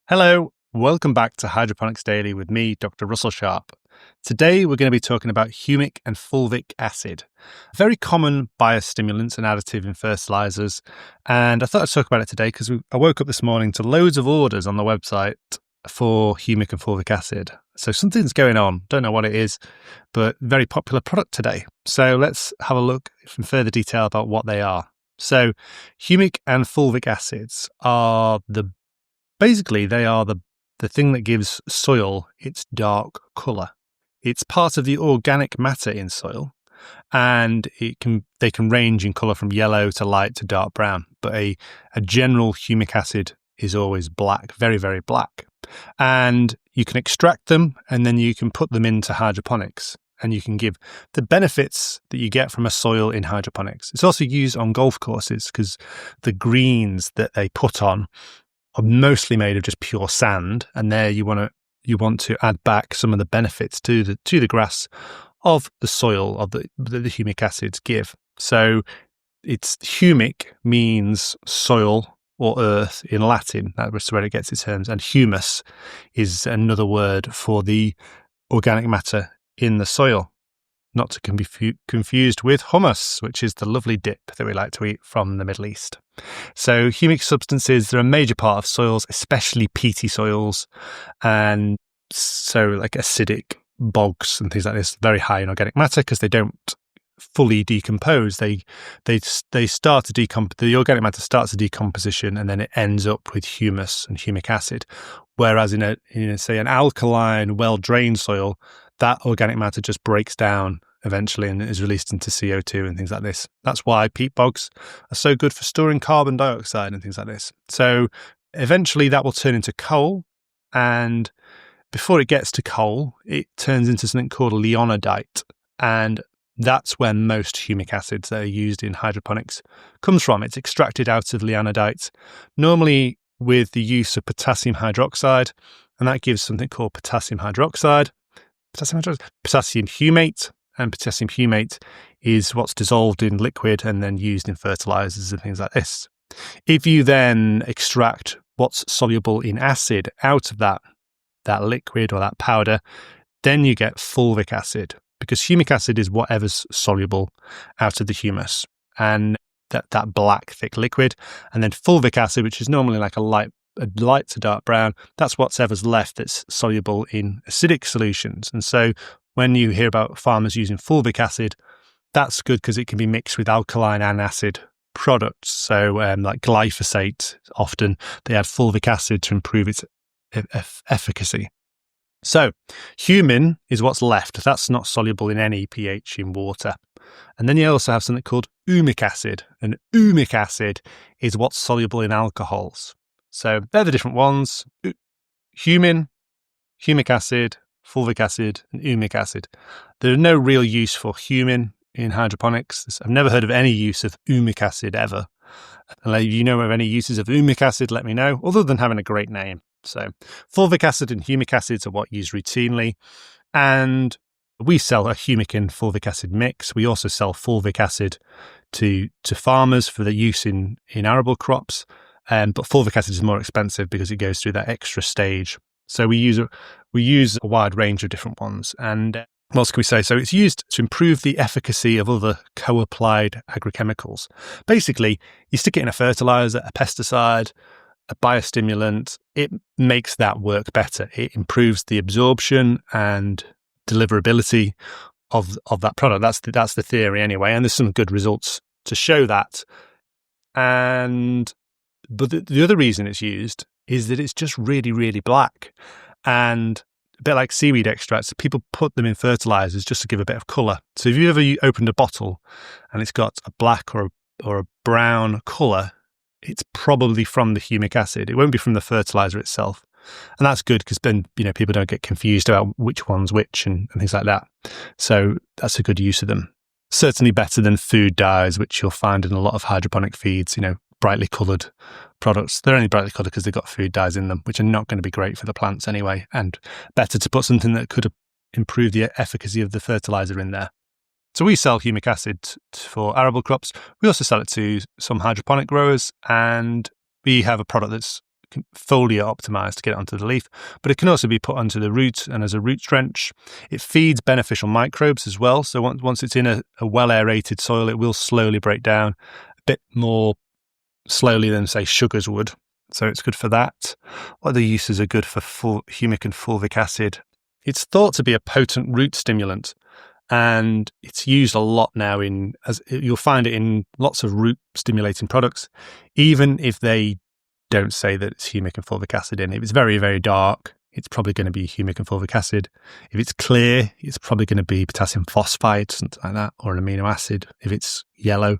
Hello, welcome back to Hydroponics Daily with me, Dr. Russell Sharp. Today we're going to be talking about humic and fulvic acid, very common biostimulants and additive in fertilizers. And I thought I'd talk about it today because I woke up this morning to loads of orders on the website for humic and fulvic acid. So something's going on, don't know what it is, but very popular product today. So let's have a look in further detail about what they are. So humic and fulvic acids are Basically, they are the thing that gives soil its dark colour. It's part of the organic matter in soil, and they can range in colour from yellow to light to dark brown. But a general humic acid is always black, very, very black. And you can extract them, and then you can put them into hydroponics, and you can give the benefits that you get from a soil in hydroponics. It's also used on golf courses because the greens that they put on are mostly made of just pure sand, and there you want to add back some of the benefits to the grass of the soil of the humic acids give. So it's humic means soil or earth in Latin. That's where it gets its terms, and humus is another word for the organic matter in the soil. Not to be confused with hummus, which is the lovely dip that we like to eat from the Middle East. So humic substances, they're a major part of soils, especially peaty soils, and so like acidic bogs and things like this, very high in organic matter because they don't fully decompose. They start to decompose. The organic matter starts a decomposition, and then it ends up with humus and humic acid. Whereas in say an alkaline, well-drained soil, that organic matter just breaks down eventually and is released into CO2 and things like this. That's why peat bogs are so good for storing carbon dioxide and things like this. So eventually that will turn into coal, and before it gets to coal, it turns into something called leonardite, and that's where most humic acids that are used in hydroponics comes from. It's extracted out of leonardite, normally with the use of potassium hydroxide, and that gives something called potassium hydroxide, potassium humate, and potassium humate is what's dissolved in liquid and then used in fertilizers and things like this. If you then extract what's soluble in acid out of that liquid or that powder, then you get fulvic acid, because humic acid is whatever's soluble out of the humus and that black thick liquid, and then fulvic acid, which is normally like a light to dark brown, that's whatever's left that's soluble in acidic solutions. And so when you hear about farmers using fulvic acid, that's good because it can be mixed with alkaline and acid products. So like glyphosate, often they add fulvic acid to improve its efficacy. So humin is what's left. That's not soluble in any pH in water. And then you also have something called humic acid. And humic acid is what's soluble in alcohols. So they're the different ones: humin, humic acid, fulvic acid, and humic acid. There's no real use for humin in hydroponics. I've never heard of any use of humic acid ever. If you know of any uses of humic acid, let me know, other than having a great name. So fulvic acid and humic acids are what used routinely. And we sell a humic and fulvic acid mix. We also sell fulvic acid to farmers for the use in arable crops. But fulvic acid is more expensive because it goes through that extra stage. So we use a wide range of different ones. And what else can we say? So it's used to improve the efficacy of other co-applied agrochemicals. Basically, you stick it in a fertilizer, a pesticide, a biostimulant, it makes that work better. It improves the absorption and deliverability of that product. That's the theory anyway, and there's some good results to show that. But the other reason it's used is that it's just really, really black. And a bit like seaweed extracts, people put them in fertilizers just to give a bit of colour. So if you ever opened a bottle and it's got a black or a brown colour, it's probably from the humic acid. It won't be from the fertilizer itself. And that's good because then, people don't get confused about which one's which and things like that. So that's a good use of them. Certainly better than food dyes, which you'll find in a lot of hydroponic feeds, brightly coloured products. They're only brightly coloured because they've got food dyes in them, which are not going to be great for the plants anyway. And better to put something that could improve the efficacy of the fertilizer in there. So we sell humic acid for arable crops. We also sell it to some hydroponic growers, and we have a product that's foliar optimized to get it onto the leaf, but it can also be put onto the root and as a root drench. It feeds beneficial microbes as well. So once it's in a well aerated soil, it will slowly break down a bit more slowly than, say, sugars would. So it's good for that. What other uses are good for humic and fulvic acid? It's thought to be a potent root stimulant, and it's used a lot now as you'll find it in lots of root stimulating products, even if they don't say that it's humic and fulvic acid in. If it's very, very dark, it's probably going to be humic and fulvic acid. If it's clear, it's probably going to be potassium phosphide, something like that, or an amino acid if it's yellow.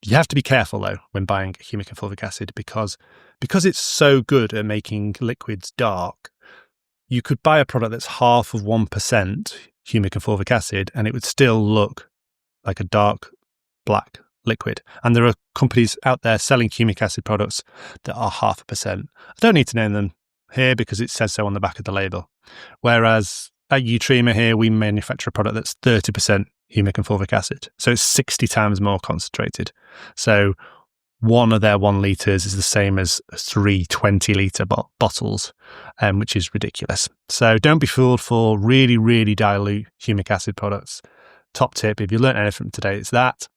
You have to be careful, though, when buying humic and fulvic acid because it's so good at making liquids dark. You could buy a product that's half of 1% humic and fulvic acid, and it would still look like a dark black liquid. And there are companies out there selling humic acid products that are 0.5%. I don't need to name them here because it says so on the back of the label. Whereas at Utrema here, we manufacture a product that's 30% humic and fulvic acid. So it's 60 times more concentrated. So one of their 1 litres is the same as 3 20-litre bottles, which is ridiculous. So don't be fooled for really, really dilute humic acid products. Top tip, if you learned anything from today, it's that.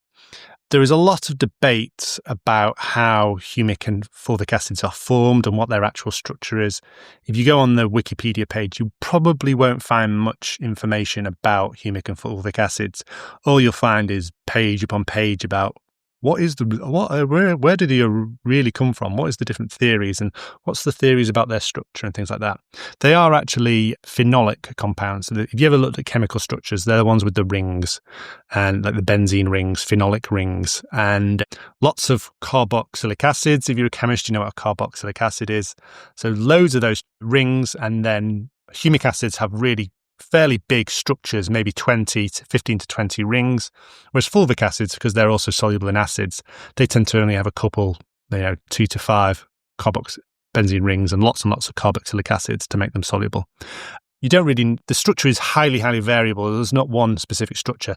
There is a lot of debate about how humic and fulvic acids are formed and what their actual structure is. If you go on the Wikipedia page, you probably won't find much information about humic and fulvic acids. All you'll find is page upon page about where did they really come from? What is the different theories and what's the theories about their structure and things like that? They are actually phenolic compounds. So if you ever looked at chemical structures, they're the ones with the rings and like the benzene rings, phenolic rings, and lots of carboxylic acids. If you're a chemist, you know what a carboxylic acid is. So loads of those rings, and then humic acids have really fairly big structures, maybe 15 to 20 rings, whereas fulvic acids, because they're also soluble in acids, they tend to only have a couple, 2 to 5 benzene rings and lots of carboxylic acids to make them soluble. The structure is highly, highly variable. There's not one specific structure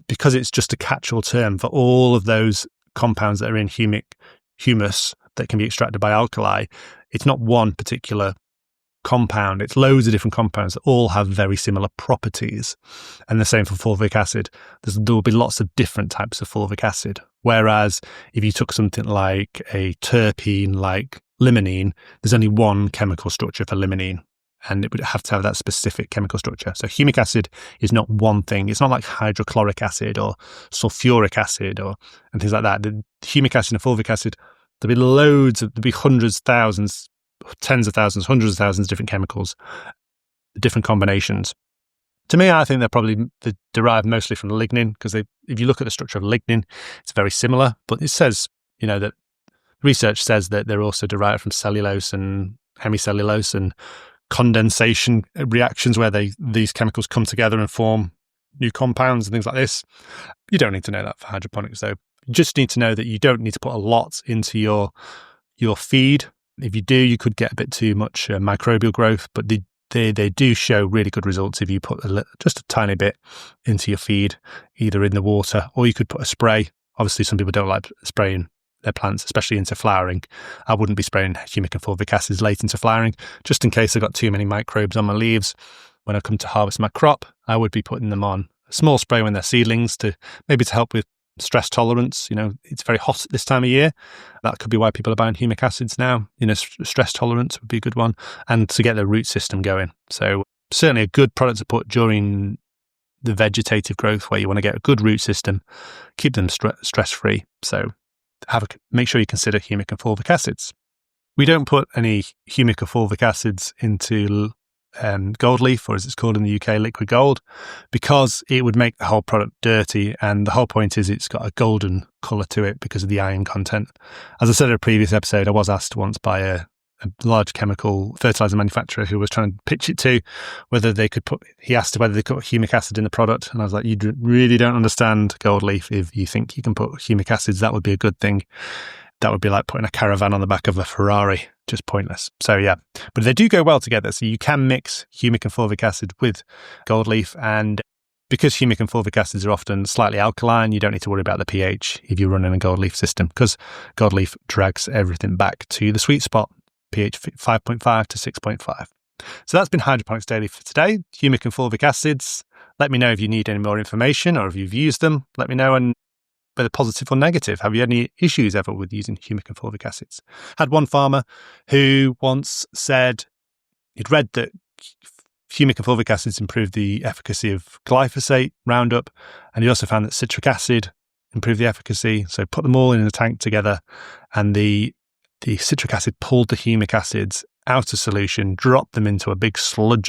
because it's just a catch-all term for all of those compounds that are in humus that can be extracted by alkali. It's not one particular compound. It's loads of different compounds that all have very similar properties. And the same for fulvic acid. There will be lots of different types of fulvic acid. Whereas if you took something like a terpene like limonene, there's only one chemical structure for limonene, and it would have to have that specific chemical structure. So humic acid is not one thing. It's not like hydrochloric acid or sulfuric acid and things like that. The humic acid and fulvic acid, there'll be hundreds, thousands, tens of thousands, hundreds of thousands of different chemicals, different combinations. To me, I think they derive mostly from lignin, because if you look at the structure of lignin, it's very similar. But it says, that research says that they're also derived from cellulose and hemicellulose and condensation reactions where these chemicals come together and form new compounds and things like this. You don't need to know that for hydroponics, though. You just need to know that you don't need to put a lot into your feed. If you do, you could get a bit too much microbial growth, but they do show really good results if you put just a tiny bit into your feed, either in the water, or you could put a spray. Obviously, some people don't like spraying their plants, especially into flowering. I wouldn't be spraying humic and fulvic acids late into flowering, just in case I've got too many microbes on my leaves. When I come to harvest my crop, I would be putting them on a small spray when they're seedlings to help with stress tolerance. It's very hot at this time of year. That could be why people are buying humic acids now. Stress tolerance would be a good one, and to get the root system going. So certainly a good product to put during the vegetative growth where you want to get a good root system, keep them stress-free. So make sure you consider humic and fulvic acids. We don't put any humic or fulvic acids into gold leaf, or as it's called in the UK, liquid gold, because it would make the whole product dirty, and the whole point is it's got a golden colour to it because of the iron content. As I said in a previous episode, I was asked once by a large chemical fertilizer manufacturer who was trying to pitch it to he asked whether they could put humic acid in the product, and I was like, you really don't understand gold leaf if you think you can put humic acids. That would be a good thing. That would be like putting a caravan on the back of a Ferrari, just pointless. So yeah, but they do go well together. So you can mix humic and fulvic acid with gold leaf, and because humic and fulvic acids are often slightly alkaline, you don't need to worry about the pH if you're running a gold leaf system, because gold leaf drags everything back to the sweet spot, pH 5.5 to 6.5. So that's been Hydroponics Daily for today. Humic and fulvic acids. Let me know if you need any more information or if you've used them. Let me know, and whether positive or negative. Have you had any issues ever with using humic and fulvic acids? Had one farmer who once said he'd read that humic and fulvic acids improved the efficacy of glyphosate, Roundup, and he also found that citric acid improved the efficacy. So put them all in a tank together, and the citric acid pulled the humic acids out of solution, dropped them into a big sludge